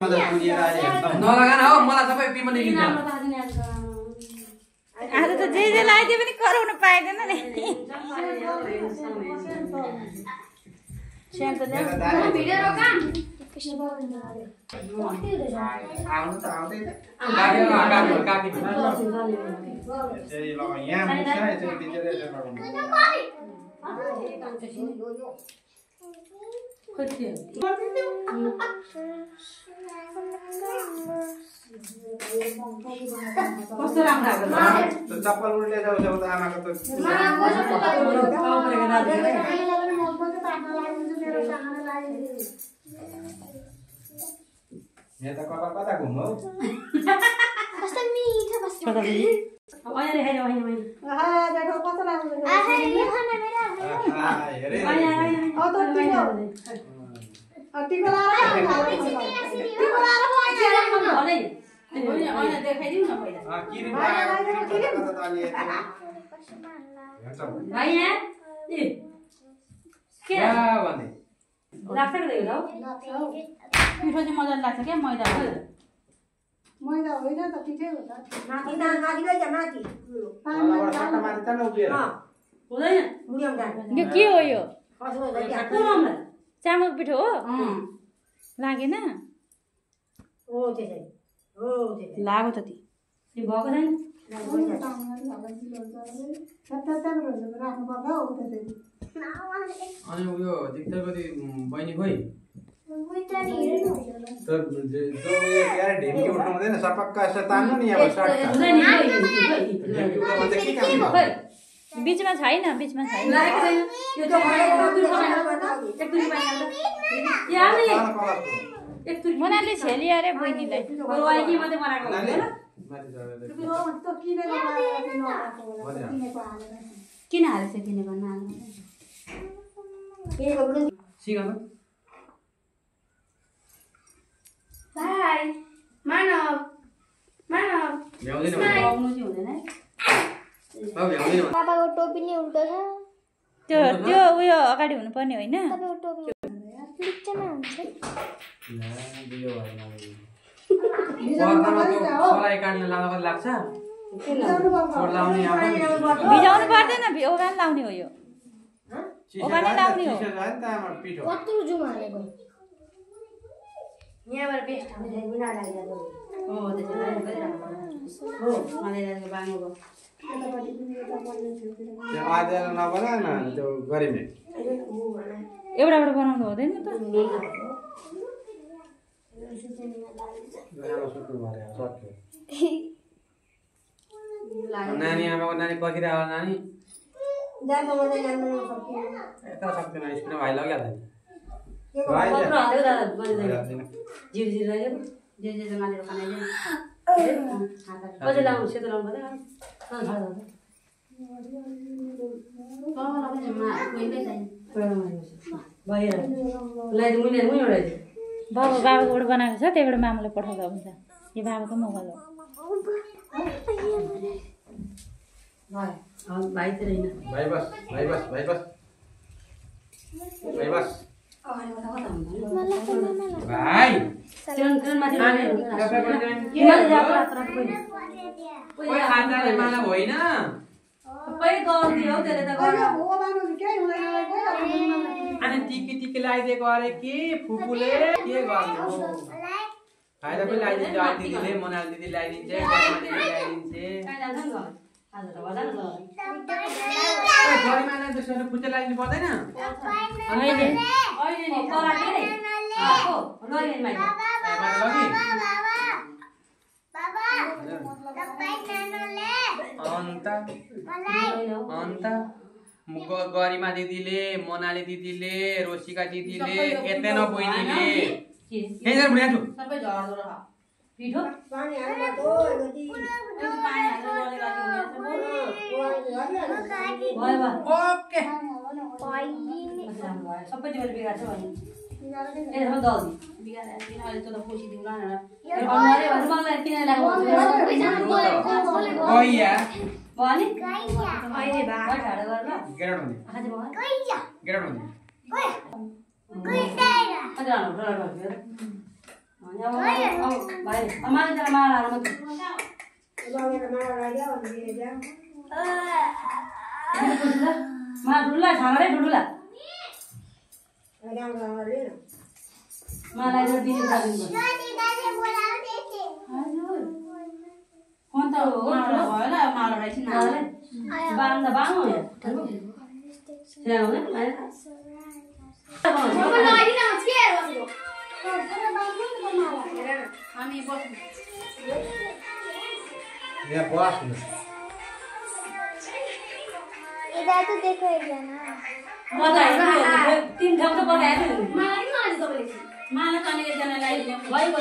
नलगान हो मलाई सबै पिमा निकिन्छ आज त जे लगाइदिए पनि कराउन पाएदैन नि आउनु त आउँदैन कस्तो राम्रो लाग्यो चप्पल उल्टे जाऊ त आमाको त यहाँ त कता घुमौ कस्तो मिठो बस्छ अब अहिले हेर अहिले आहा देखो कस्तो लाग्यो आहा यो खाना मेरा हेरे अ त टिको लाएर टिको लाएर भने होइन देखाइदिउ न पहिला किरिम लगाएको किरिम त अलि भाइ यहाँ ए के भने लाग्छ के देख्यो मिठो चाहिँ मजाले लाग्छ क्या मैदा मैदा होइन त पिठै हो त माथि लैजा माथि माथि त उभिएर हुँदैन यो के हो यो कसो चामलको पिठो हो लागेन हो त्यसै हो त्यसै लाग्यो त ती त्यो भएको छैन राख्नु पर्छ हो त्यसरी अनि उयो दिक्तरपति बहिनी खोइ त जो उयो यार ढेम्की उठ्नु हुँदैन सपक्क यसो तान्नु नि अब सर्ट बीचमा छैन बीचमा छैन लागेको छैन यो त मोनाले छेली अरे बहिनीलाई मात्रै बनाएको होइन किन हालेछ किने भन्न सिकाउनु भाइ मानव भ्याउँदैन आउनु चाहिँ हुँदैन है भ्याउँदैन बाबाको टोपी नि उल्टो छ त्यो उयो अगाडि हुनुपर्ने होइन तपाईँको टोपी बिचमा हुन्छ सलाई काट्न लाँदा लाग्छ भिजाउनु पर्दैन ओभान लाउने हो यो ओभान लाउने हो कत्रो जुम हालेको यहाँबाट बेस्ट हुन्छ बिना लागेर हो त्यसै गरिराख्नु हो मलाई बाङ्गो त्यो आधा नबना न त्यो गरिमे एउटाबाट बनाउनु हुँदैन त नानी आमाको नानी पर्खिरहेको नानी जानु मात्रै जानु सक्दैन यता सक्दैन स्कुलमा भाइ लगिहाल्छ कत्रो हाल्यो दादा बजिँदैन जिर लाग्यो जिर मानेर खानाइदियो कति लाउनु सेतो लाउनु पर्दैन बाबाकोबाट बनाएको छ त्यहीबाट मामुले पठाउँदा हुन्छ यो बाबाको मोबाइल हो भाइतिर होइन भाइ बस भाइ माला होइन अनि टिकी लगाइदिएको अरे के फुपूले के गर्नु भाइलाई पनि लगाइदिन्छ अहिले दिदीले मनाल दिदी लगाइदिन्छ गरिमाना जस्तो खुट्टा लगाइदिनु पर्दैन अन्त गरिमा दिदीले मोनाली दिदीले रोशिका दिदीले यतै बहिनीले सबै झर्दो र पिठो पानी हाल्नु त गति ओके सबै तिमीले बिगार्छ भने ए दल बिगारेर किन अहिले त पोसिदिउँ ल मलाई किन गइया भने अहिले भा ठाडो गर ल गेट आउट आज भयो गेट आउट कति राम्रो भाइ माले तर माला मात्र लगेर माला लाग्यो भने दिने क्या मा ठुला खाना ठुला राम्रोले न मलाई त दिने पर्छ फोन त माला भएन माला रहेछ नाले बाम त बाम हो यहाँ ल्याउने मैले हामी बस्नु यहाँ बस्नु इधर तो देखो एक जना म त हैन तीन ठाउँ त पकाएको मलाई पनि तपाईँले मलाई त एकजनालाई भइगयो